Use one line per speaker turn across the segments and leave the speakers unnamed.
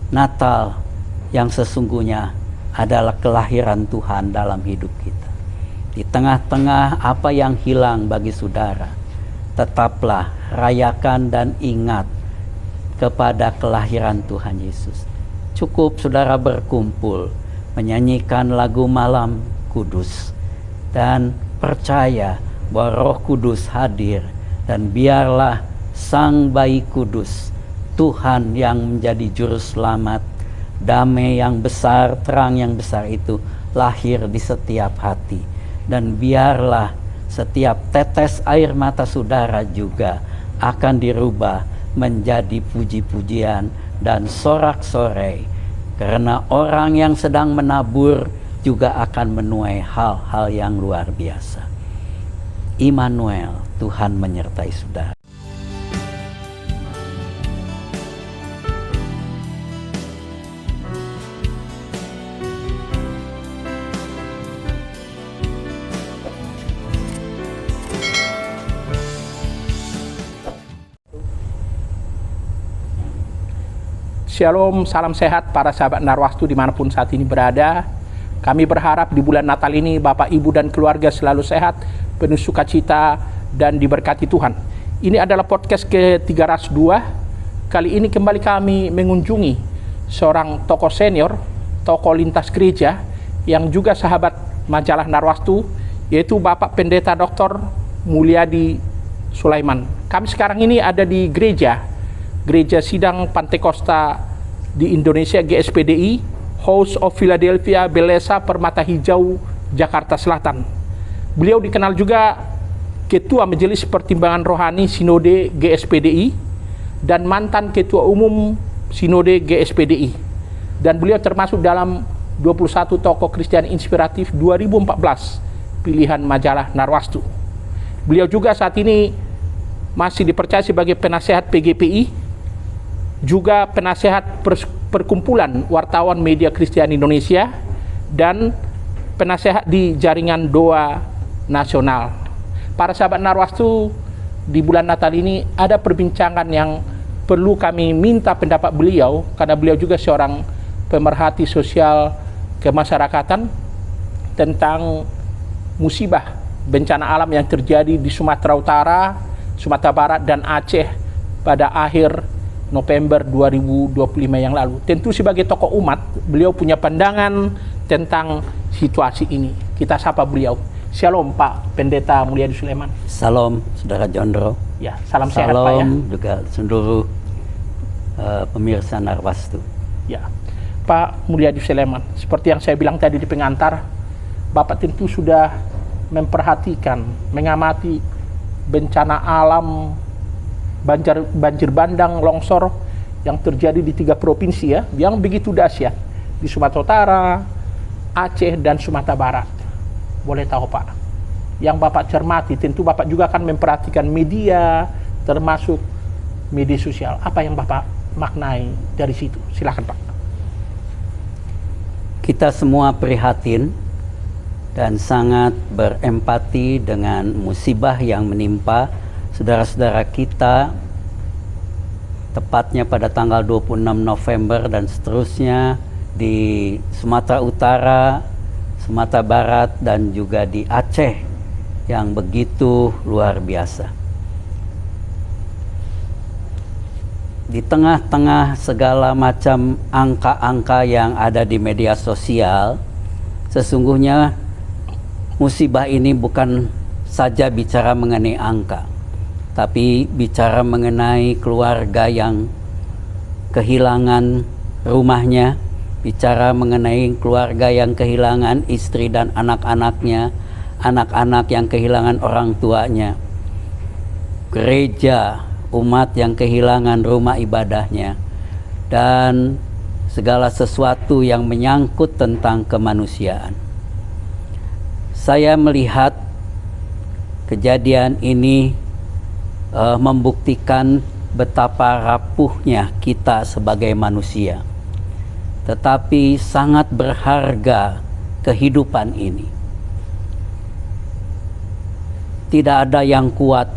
Natal yang sesungguhnya adalah kelahiran Tuhan dalam hidup kita. Di tengah-tengah apa yang hilang bagi saudara, tetaplah rayakan dan ingat kepada kelahiran Tuhan Yesus. Cukup saudara berkumpul, menyanyikan lagu Malam Kudus, dan percaya bahwa Roh Kudus hadir, dan biarlah Sang Bayi Kudus, Tuhan yang menjadi juru selamat, damai yang besar, terang yang besar itu lahir di setiap hati. Dan biarlah setiap tetes air mata saudara juga akan dirubah menjadi puji-pujian dan sorak-sorai, karena orang yang sedang menabur juga akan menuai hal-hal yang luar biasa. Immanuel, Tuhan menyertai saudara.
Shalom, salam sehat para sahabat Narwastu dimanapun saat ini berada. Kami berharap di bulan Natal ini Bapak, Ibu, dan keluarga selalu sehat, penuh sukacita, dan diberkati Tuhan. Ini adalah podcast ke-302. Kali ini kembali kami mengunjungi seorang tokoh senior, tokoh lintas gereja, yang juga sahabat majalah Narwastu, yaitu Bapak Pendeta Dr. Mulyadi Sulaiman. Kami sekarang ini ada di Gereja Sidang Pantekosta di Indonesia, GSPDI, House of Philadelphia, Belesa, Permata Hijau, Jakarta Selatan. Beliau dikenal juga Ketua Majelis Pertimbangan Rohani Sinode GSPDI dan mantan Ketua Umum Sinode GSPDI. Dan beliau termasuk dalam 21 tokoh Kristen inspiratif 2014 pilihan majalah Narwastu. Beliau juga saat ini masih dipercaya sebagai penasehat PGPI, juga penasehat Perkumpulan Wartawan Media Kristen Indonesia, dan penasehat di Jaringan Doa Nasional. Para sahabat Narwastu, di bulan Natal ini ada perbincangan yang perlu kami minta pendapat beliau, karena beliau juga seorang pemerhati sosial kemasyarakatan, tentang musibah bencana alam yang terjadi di Sumatera Utara, Sumatera Barat, dan Aceh pada akhir November 2025 yang lalu. Tentu sebagai tokoh umat, beliau punya pandangan tentang situasi ini. Kita sapa beliau. Shalom Pak Pendeta Mulyadi Sulaiman.
Salam Saudara Jondro.
Ya, salam sehat Pak ya.
Salam juga seluruh pemirsa Narwastu.
Ya, Pak Mulyadi Sulaiman, seperti yang saya bilang tadi di pengantar, Bapak tentu sudah memperhatikan, mengamati bencana alam, banjir bandang, longsor yang terjadi di 3 provinsi ya, yang begitu dahsyat di Sumatera Utara, Aceh, dan Sumatera Barat. Boleh tahu Pak, yang Bapak cermati, tentu Bapak juga akan memperhatikan media, termasuk media sosial. Apa yang Bapak maknai dari situ? Silakan Pak.
Kita semua prihatin dan sangat berempati dengan musibah yang menimpa saudara-saudara kita, tepatnya pada tanggal 26 November dan seterusnya di Sumatera Utara, Sumatera Barat, dan juga di Aceh yang begitu luar biasa. Di tengah-tengah segala macam angka-angka yang ada di media sosial, sesungguhnya musibah ini bukan saja bicara mengenai angka, tapi bicara mengenai keluarga yang kehilangan rumahnya, bicara mengenai keluarga yang kehilangan istri dan anak-anaknya, anak-anak yang kehilangan orang tuanya, gereja, umat yang kehilangan rumah ibadahnya, dan segala sesuatu yang menyangkut tentang kemanusiaan. Saya melihat kejadian ini membuktikan betapa rapuhnya kita sebagai manusia, tetapi sangat berharga kehidupan ini. Tidak ada yang kuat,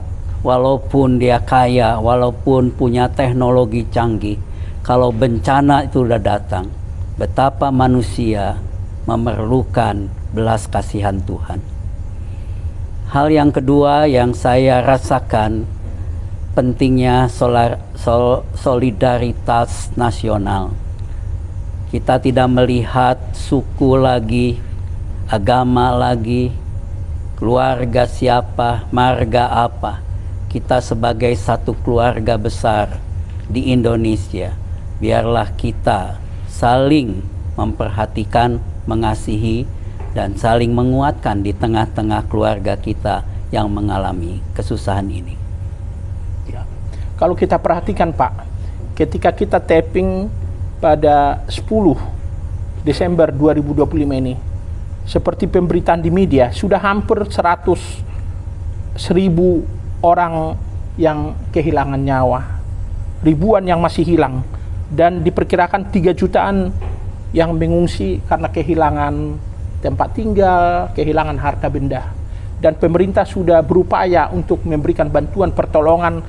walaupun dia kaya, walaupun punya teknologi canggih, kalau bencana itu sudah datang, betapa manusia memerlukan belas kasihan Tuhan. Hal yang kedua yang saya rasakan, pentingnya solidaritas nasional. Kita tidak melihat suku lagi, agama lagi, keluarga siapa, marga apa. Kita sebagai satu keluarga besar di Indonesia, biarlah kita saling memperhatikan, mengasihi, dan saling menguatkan di tengah-tengah keluarga kita yang mengalami kesusahan ini.
Ya. Kalau kita perhatikan Pak, ketika kita tapping pada 10 Desember 2025 ini, seperti pemberitaan di media, sudah hampir 100.000 orang yang kehilangan nyawa, ribuan yang masih hilang, dan diperkirakan 3 jutaan yang mengungsi karena kehilangan tempat tinggal, kehilangan harta benda. Dan pemerintah sudah berupaya untuk memberikan bantuan pertolongan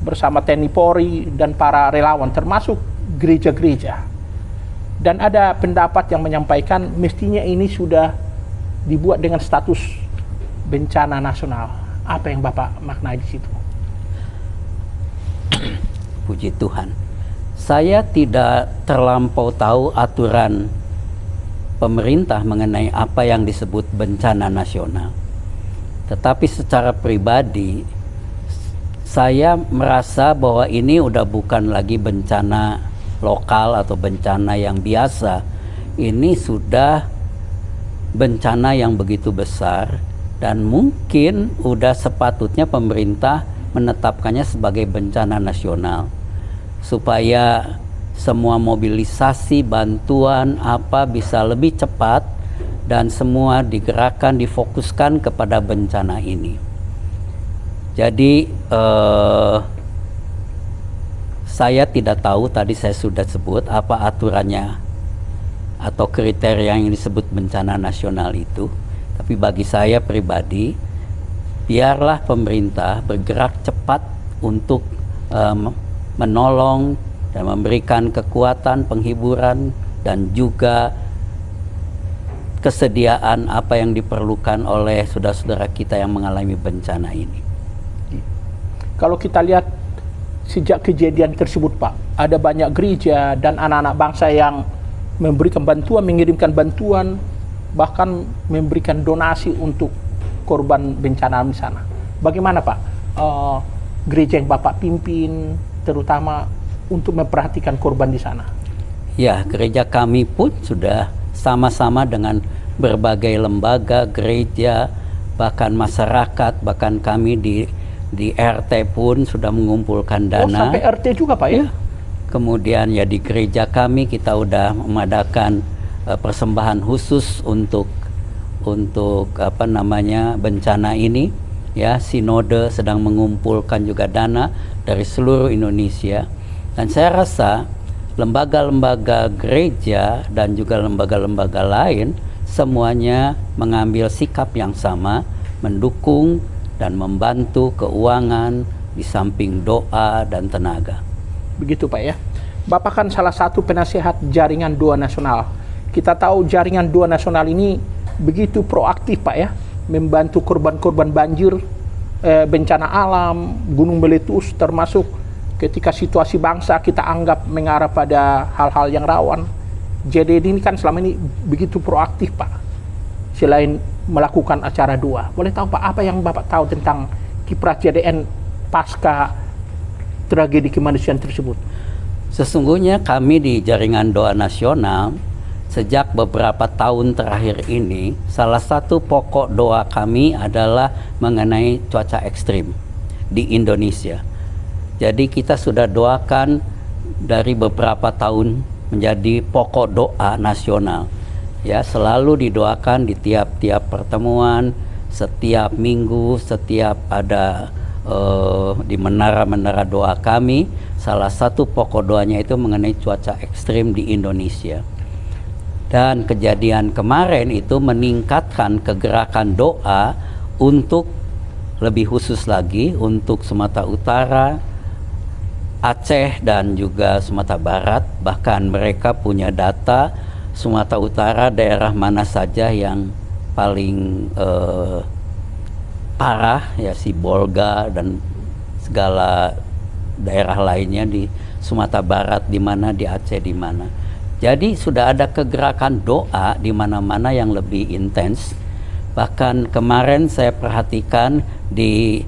bersama TNI Polri dan para relawan, termasuk gereja-gereja. Dan ada pendapat yang menyampaikan mestinya ini sudah dibuat dengan status bencana nasional. Apa yang Bapak maknai di situ?
Puji Tuhan. Saya tidak terlampau tahu aturan pemerintah mengenai apa yang disebut bencana nasional. Tetapi secara pribadi, saya merasa bahwa ini udah bukan lagi bencana lokal atau bencana yang biasa. Ini sudah bencana yang begitu besar, dan mungkin udah sepatutnya pemerintah menetapkannya sebagai bencana nasional, supaya semua mobilisasi bantuan apa bisa lebih cepat dan semua digerakkan, difokuskan kepada bencana ini. Jadi saya tidak tahu, tadi saya sudah sebut apa aturannya atau kriteria yang disebut bencana nasional itu. Tapi bagi saya pribadi, biarlah pemerintah bergerak cepat untuk menolong dan memberikan kekuatan, penghiburan, dan juga kesediaan apa yang diperlukan oleh saudara-saudara kita yang mengalami bencana ini.
Kalau kita lihat sejak kejadian tersebut Pak, ada banyak gereja dan anak-anak bangsa yang memberikan bantuan, mengirimkan bantuan, bahkan memberikan donasi untuk korban bencana di sana. Bagaimana Pak gereja yang Bapak pimpin, terutama untuk memperhatikan korban di sana?
Ya, gereja kami pun sudah sama-sama dengan berbagai lembaga, gereja, bahkan masyarakat, bahkan kami di RT pun sudah mengumpulkan dana.
Oh, sampai RT juga Pak ya?
Kemudian ya di gereja kami kita udah mengadakan persembahan khusus untuk apa namanya bencana ini. Ya, sinode sedang mengumpulkan juga dana dari seluruh Indonesia, dan saya rasa lembaga-lembaga gereja dan juga lembaga-lembaga lain semuanya mengambil sikap yang sama, mendukung dan membantu keuangan di samping doa dan tenaga.
Begitu Pak ya. Bapak kan salah satu penasihat jaringan doa nasional. Kita tahu jaringan doa nasional ini begitu proaktif Pak ya, membantu korban-korban banjir, bencana alam, gunung meletus, termasuk ketika situasi bangsa kita anggap mengarah pada hal-hal yang rawan. JDN ini kan selama ini begitu proaktif Pak, selain melakukan acara doa. Boleh tahu Pak, apa yang Bapak tahu tentang kiprah JDN pasca tragedi kemanusiaan tersebut?
Sesungguhnya kami di Jaringan Doa Nasional sejak beberapa tahun terakhir ini, salah satu pokok doa kami adalah mengenai cuaca ekstrim di Indonesia. Jadi kita sudah doakan dari beberapa tahun menjadi pokok doa nasional. Ya, selalu didoakan di tiap-tiap pertemuan, setiap minggu, setiap ada di menara-menara doa kami. Salah satu pokok doanya itu mengenai cuaca ekstrim di Indonesia. Dan kejadian kemarin itu meningkatkan kegerakan doa untuk lebih khusus lagi untuk Sumatera Utara, Aceh dan juga Sumatera Barat, bahkan mereka punya data Sumatera Utara daerah mana saja yang paling parah, ya Sibolga dan segala daerah lainnya di Sumatera Barat di mana, di Aceh di mana. Jadi sudah ada kegerakan doa di mana-mana yang lebih intens. Bahkan kemarin saya perhatikan di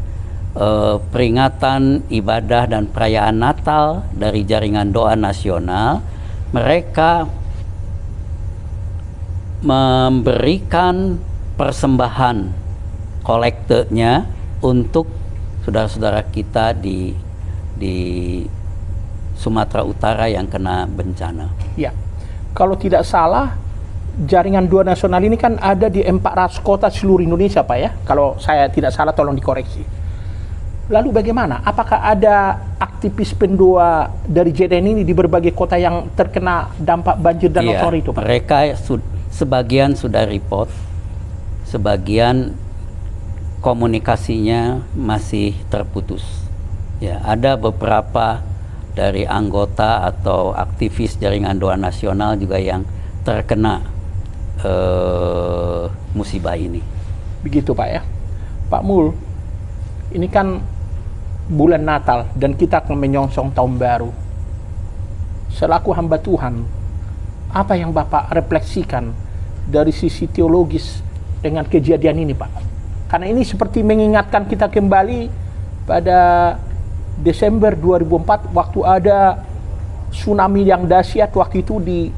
peringatan ibadah dan perayaan Natal dari Jaringan Doa Nasional, mereka memberikan persembahan kolektenya untuk saudara-saudara kita di Sumatera Utara yang kena bencana.
Ya, kalau tidak salah, Jaringan Doa Nasional ini kan ada di 400 kota seluruh Indonesia, Pak ya. Kalau saya tidak salah, tolong dikoreksi. Lalu bagaimana? Apakah ada aktivis pendoa dari JDN ini di berbagai kota yang terkena dampak banjir dan longsor itu, Pak?
Mereka sebagian sudah report, sebagian komunikasinya masih terputus. Ya, ada beberapa dari anggota atau aktivis Jaringan Doa Nasional juga yang terkena musibah ini.
Begitu, Pak ya. Pak Mul, ini kan bulan Natal dan kita akan menyongsong tahun baru. Selaku hamba Tuhan, apa yang Bapak refleksikan dari sisi teologis dengan kejadian ini, Pak? Karena ini seperti mengingatkan kita kembali pada Desember 2004 waktu ada tsunami yang dahsyat waktu itu di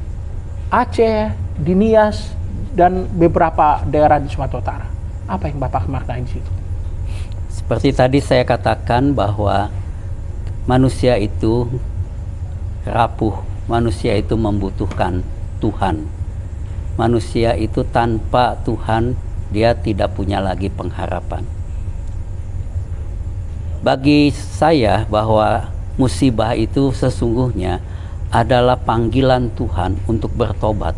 Aceh, di Nias, dan beberapa daerah di Sumatera Utara. Apa yang Bapak maknai di situ?
Seperti tadi saya katakan bahwa manusia itu rapuh, manusia itu membutuhkan Tuhan. Manusia itu tanpa Tuhan, dia tidak punya lagi pengharapan. Bagi saya bahwa musibah itu sesungguhnya adalah panggilan Tuhan untuk bertobat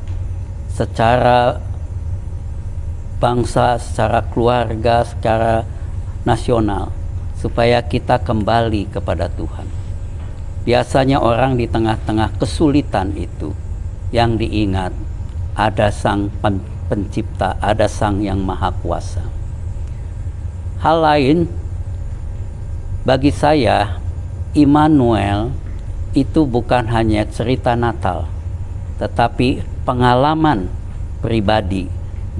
secara bangsa, secara keluarga, secara nasional, supaya kita kembali kepada Tuhan. Biasanya orang di tengah-tengah kesulitan itu yang diingat ada Sang Pencipta, ada Sang Yang Maha Kuasa. Hal lain bagi saya, Immanuel itu bukan hanya cerita Natal, tetapi pengalaman pribadi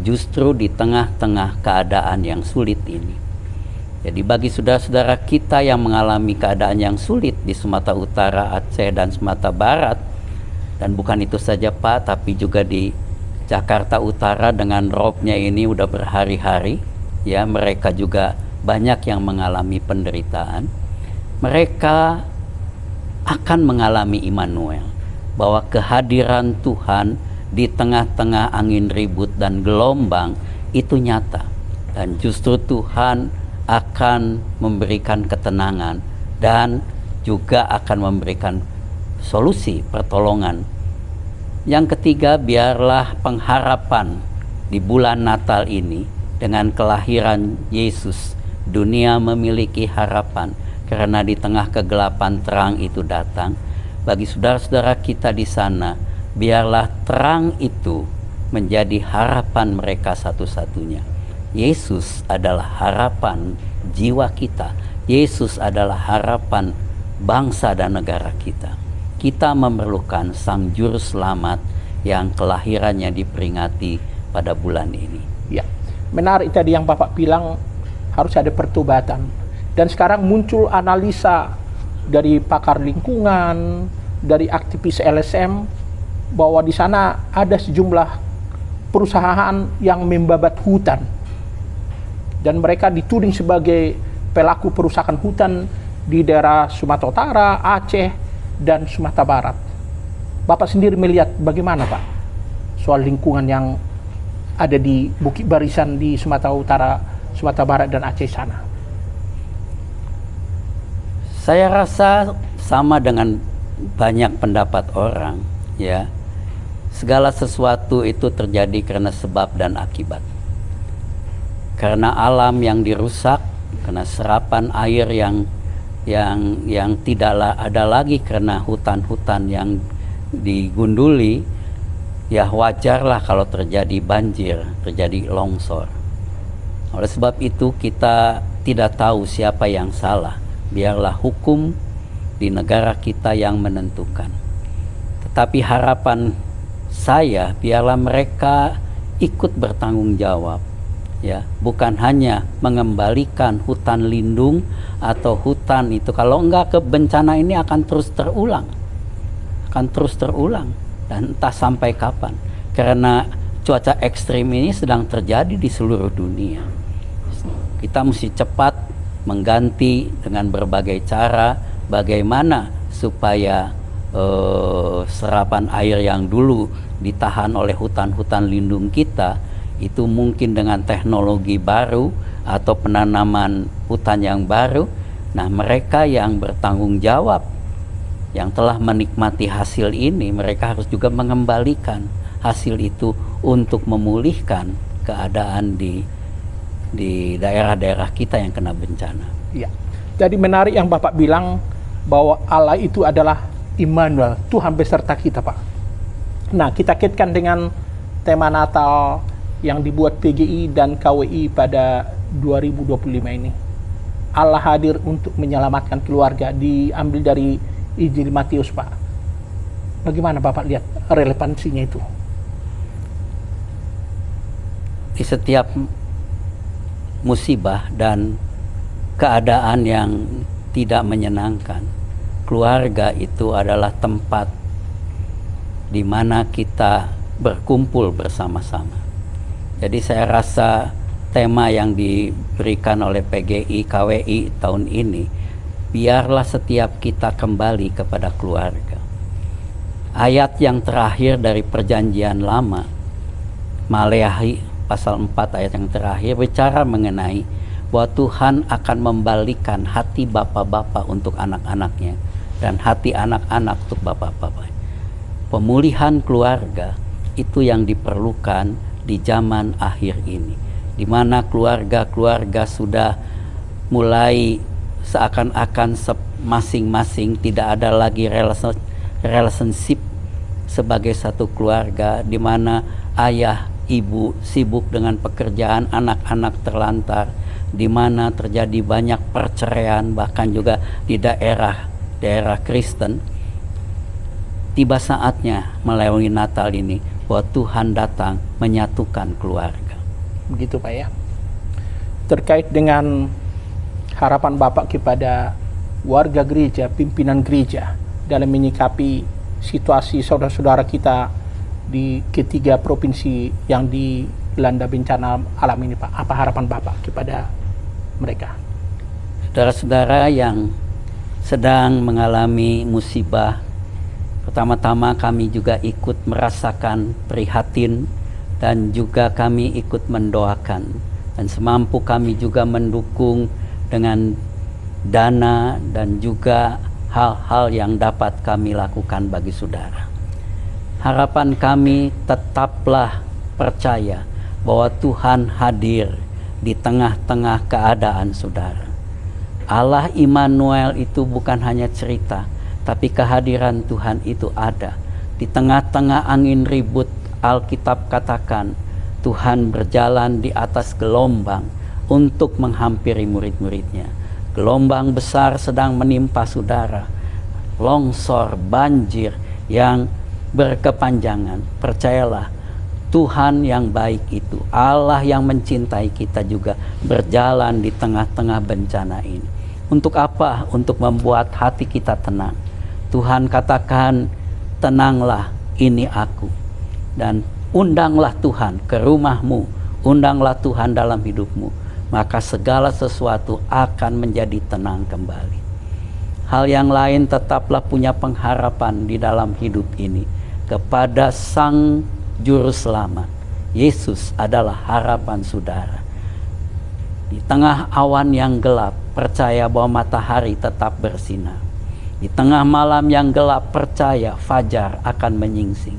justru di tengah-tengah keadaan yang sulit ini. Jadi bagi saudara-saudara kita yang mengalami keadaan yang sulit di Sumatera Utara, Aceh, dan Sumatera Barat, dan bukan itu saja Pak, tapi juga di Jakarta Utara dengan robnya ini udah berhari-hari, ya mereka juga banyak yang mengalami penderitaan. Mereka akan mengalami Immanuel, bahwa kehadiran Tuhan di tengah-tengah angin ribut dan gelombang itu nyata, dan justru Tuhan akan memberikan ketenangan dan juga akan memberikan solusi pertolongan. Yang ketiga, biarlah pengharapan di bulan Natal ini dengan kelahiran Yesus, dunia memiliki harapan karena di tengah kegelapan terang itu datang. Bagi saudara-saudara kita di sana, biarlah terang itu menjadi harapan mereka satu-satunya. Yesus adalah harapan jiwa kita. Yesus adalah harapan bangsa dan negara kita. Kita memerlukan Sang Juru Selamat yang kelahirannya diperingati pada bulan ini.
Ya, menarik tadi yang Bapak bilang harus ada pertobatan. Dan sekarang muncul analisa dari pakar lingkungan, dari aktivis LSM, bahwa di sana ada sejumlah perusahaan yang membabat hutan. Dan mereka dituding sebagai pelaku perusakan hutan di daerah Sumatera Utara, Aceh, dan Sumatera Barat. Bapak sendiri melihat bagaimana Pak soal lingkungan yang ada di Bukit Barisan di Sumatera Utara, Sumatera Barat, dan Aceh sana?
Saya rasa sama dengan banyak pendapat orang, ya. Segala sesuatu itu terjadi karena sebab dan akibat. Karena alam yang dirusak, karena serapan air yang yang tidaklah ada lagi karena hutan-hutan yang digunduli, ya wajarlah kalau terjadi banjir, terjadi longsor. Oleh sebab itu kita tidak tahu siapa yang salah. Biarlah hukum di negara kita yang menentukan. Tetapi harapan saya, biarlah mereka ikut bertanggung jawab, ya, bukan hanya mengembalikan hutan lindung atau hutan itu. Kalau enggak, bencana ini akan terus terulang, dan entah sampai kapan, karena cuaca ekstrim ini sedang terjadi di seluruh dunia. Kita mesti cepat mengganti dengan berbagai cara bagaimana supaya serapan air yang dulu ditahan oleh hutan-hutan lindung kita itu mungkin dengan teknologi baru atau penanaman hutan yang baru. Nah, mereka yang bertanggung jawab, yang telah menikmati hasil ini, mereka harus juga mengembalikan hasil itu untuk memulihkan keadaan di daerah-daerah kita yang kena bencana.
Ya. Jadi menarik yang Bapak bilang bahwa Allah itu adalah Immanuel, Tuhan beserta kita, Pak. Nah, kita kaitkan dengan tema Natal yang dibuat PGI dan KWI pada 2025 ini. Allah hadir untuk menyelamatkan keluarga, diambil dari Injil Matius, Pak. Bagaimana Bapak lihat relevansinya itu?
Di setiap musibah dan keadaan yang tidak menyenangkan, keluarga itu adalah tempat di mana kita berkumpul bersama-sama. Jadi saya rasa tema yang diberikan oleh PGI KWI tahun ini, biarlah setiap kita kembali kepada keluarga. Ayat yang terakhir dari Perjanjian Lama, Maleakhi pasal 4 ayat yang terakhir, bicara mengenai bahwa Tuhan akan membalikan hati bapak-bapak untuk anak-anaknya dan hati anak-anak untuk bapak-bapak. Pemulihan keluarga itu yang diperlukan di zaman akhir ini, di mana keluarga-keluarga sudah mulai seakan-akan masing-masing tidak ada lagi relationship sebagai satu keluarga, di mana ayah, ibu sibuk dengan pekerjaan, anak-anak terlantar, di mana terjadi banyak perceraian, bahkan juga di daerah Kristen. Tiba saatnya melalui Natal ini bahwa Tuhan datang menyatukan keluarga.
Begitu Pak ya. Terkait dengan harapan Bapak kepada warga gereja, pimpinan gereja dalam menyikapi situasi saudara-saudara kita di ketiga provinsi yang dilanda bencana alam ini, Pak. Apa harapan Bapak kepada mereka?
Saudara-saudara yang sedang mengalami musibah, pertama-tama kami juga ikut merasakan prihatin dan juga kami ikut mendoakan, dan semampu kami juga mendukung dengan dana dan juga hal-hal yang dapat kami lakukan bagi saudara. Harapan kami tetaplah percaya bahwa Tuhan hadir di tengah-tengah keadaan saudara. Allah Immanuel itu bukan hanya cerita, tapi kehadiran Tuhan itu ada. Di tengah-tengah angin ribut, Alkitab katakan Tuhan berjalan di atas gelombang untuk menghampiri murid-muridnya. Gelombang besar sedang menimpa saudara, longsor, banjir yang berkepanjangan. Percayalah, Tuhan yang baik itu, Allah yang mencintai kita juga berjalan di tengah-tengah bencana ini. Untuk apa? Untuk membuat hati kita tenang. Tuhan katakan, tenanglah, ini aku. Dan undanglah Tuhan ke rumahmu, undanglah Tuhan dalam hidupmu, maka segala sesuatu akan menjadi tenang kembali. Hal yang lain, tetaplah punya pengharapan di dalam hidup ini kepada Sang Juru Selamat. Yesus adalah harapan saudara. Di tengah awan yang gelap, percaya bahwa matahari tetap bersinar. Di tengah malam yang gelap, percaya fajar akan menyingsing.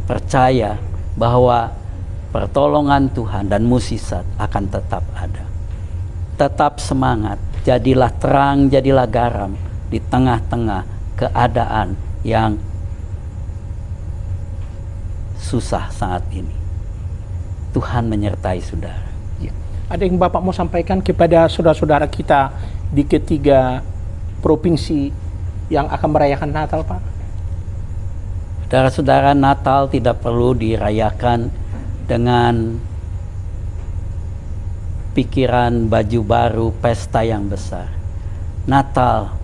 Percaya bahwa pertolongan Tuhan dan mukjizat akan tetap ada. Tetap semangat, Jadilah terang, jadilah garam di tengah-tengah keadaan yang susah saat ini. Tuhan menyertai saudara.
Ya. Ada yang Bapak mau sampaikan kepada saudara-saudara kita di ketiga provinsi yang akan merayakan Natal, Pak?
Saudara-saudara, Natal tidak perlu dirayakan dengan pikiran baju baru, pesta yang besar. Natal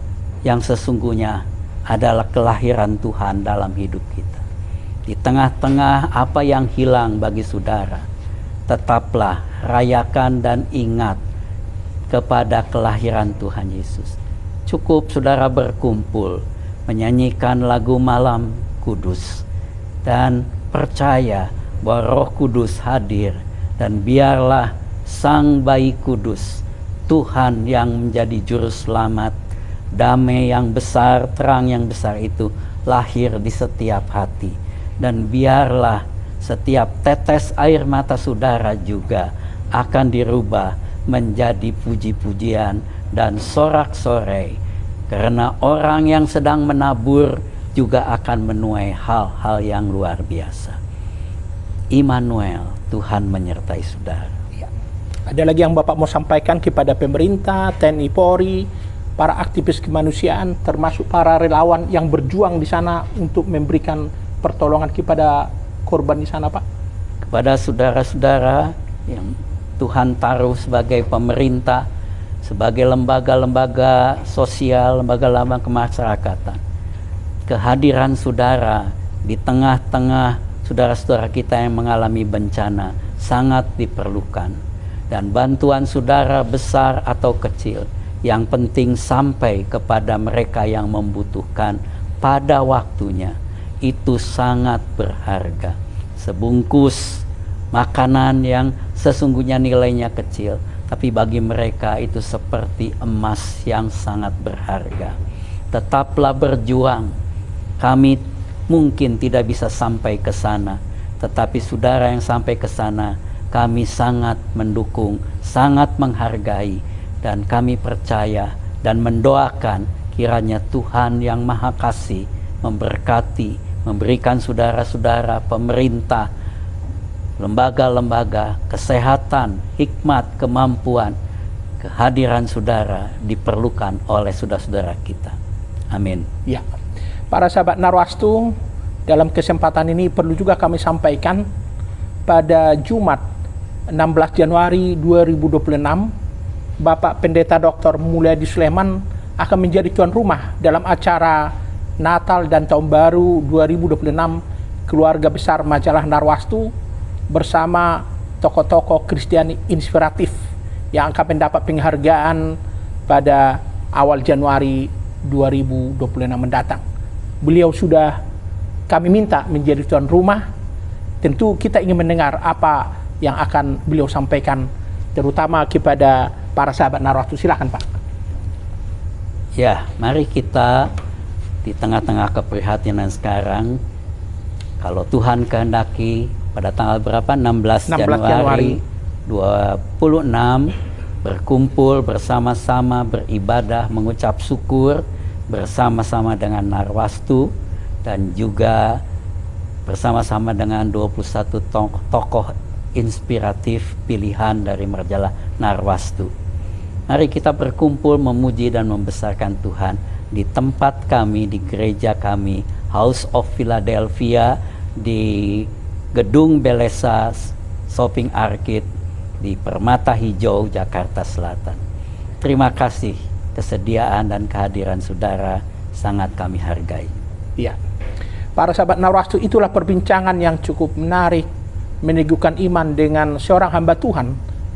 yang sesungguhnya adalah kelahiran Tuhan dalam hidup kita. Di tengah-tengah apa yang hilang bagi saudara, tetaplah rayakan dan ingat kepada kelahiran Tuhan Yesus. Cukup saudara berkumpul, menyanyikan lagu Malam Kudus, dan percaya bahwa Roh Kudus hadir, dan biarlah Sang Bayi Kudus, Tuhan yang menjadi juru selamat, damai yang besar, terang yang besar itu lahir di setiap hati. Dan biarlah setiap tetes air mata saudara juga akan dirubah menjadi puji-pujian dan sorak-sorai, karena orang yang sedang menabur juga akan menuai hal-hal yang luar biasa. Immanuel, Tuhan menyertai saudara.
Ya. Ada lagi yang Bapak mau sampaikan kepada pemerintah, TNI Polri, para aktivis kemanusiaan, termasuk para relawan yang berjuang di sana untuk memberikan pertolongan kepada korban di sana, Pak?
Kepada saudara-saudara yang Tuhan taruh sebagai pemerintah, sebagai lembaga-lembaga sosial, lembaga-lembaga kemasyarakatan, kehadiran saudara di tengah-tengah saudara-saudara kita yang mengalami bencana sangat diperlukan. Dan bantuan saudara besar atau kecil, yang penting sampai kepada mereka yang membutuhkan pada waktunya, itu sangat berharga. Sebungkus makanan yang sesungguhnya nilainya kecil, tapi bagi mereka itu seperti emas yang sangat berharga. Tetaplah berjuang. Kami mungkin tidak bisa sampai ke sana, tetapi saudara yang sampai ke sana, kami sangat mendukung, sangat menghargai, dan kami percaya dan mendoakan kiranya Tuhan yang Maha Kasih memberkati, memberikan saudara-saudara, pemerintah, lembaga-lembaga, kesehatan, hikmat, kemampuan. Kehadiran saudara diperlukan oleh saudara-saudara kita. Amin.
Ya. Para sahabat Narwastu, dalam kesempatan ini perlu juga kami sampaikan, pada Jumat 16 Januari 2026, Bapak Pendeta Dr. Mulyadi Sulaiman akan menjadi tuan rumah dalam acara Natal dan Tahun Baru 2026 Keluarga Besar Majalah Narwastu bersama tokoh-tokoh Kristiani inspiratif yang akan mendapat penghargaan pada awal Januari 2026 mendatang. Beliau sudah kami minta menjadi tuan rumah. Tentu kita ingin mendengar apa yang akan beliau sampaikan, terutama kepada para sahabat Narwastu. Silakan, Pak.
Ya, mari kita di tengah-tengah keprihatinan sekarang, kalau Tuhan kehendaki pada tanggal berapa? 16 Januari 26 berkumpul bersama-sama, beribadah, mengucap syukur bersama-sama dengan Narwastu, dan juga bersama-sama dengan 21 tokoh inspiratif pilihan dari majalah Narwastu. Mari kita berkumpul memuji dan membesarkan Tuhan di tempat kami, di gereja kami, House of Philadelphia, di Gedung Belesa Shopping Arcade di Permata Hijau, Jakarta Selatan. Terima kasih kesediaan dan kehadiran saudara, sangat kami hargai.
Ya, para sahabat Narwastu, itulah perbincangan yang cukup menarik, meneguhkan iman dengan seorang hamba Tuhan,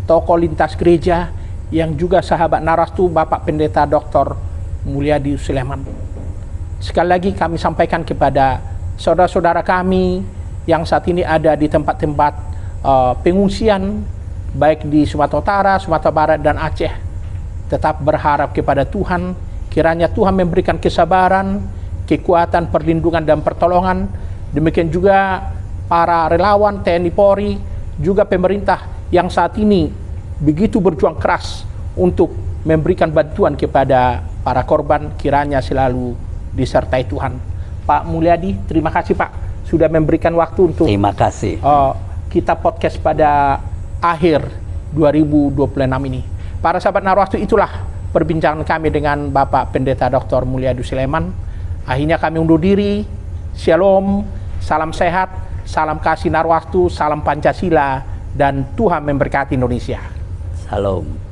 tokoh lintas gereja yang juga sahabat Narwastu, Bapak Pendeta Dr. Mulyadi Sulaiman. Sekali lagi kami sampaikan kepada saudara-saudara kami yang saat ini ada di tempat-tempat pengungsian, baik di Sumatera Utara, Sumatera Barat, dan Aceh. Tetap berharap kepada Tuhan, kiranya Tuhan memberikan kesabaran, kekuatan, perlindungan, dan pertolongan. Demikian juga para relawan TNI Polri, juga pemerintah yang saat ini begitu berjuang keras untuk memberikan bantuan kepada para korban, kiranya selalu disertai Tuhan. Pak Mulyadi, terima kasih Pak sudah memberikan waktu untuk
Terima kasih.
kita podcast pada akhir 2026 ini. Para sahabat Narwastu, itulah perbincangan kami dengan Bapak Pendeta Dr. Mulyadi Sulaiman. Akhirnya kami undur diri. Shalom, salam sehat, salam kasih Narwastu, salam Pancasila, dan Tuhan memberkati Indonesia.
Salam.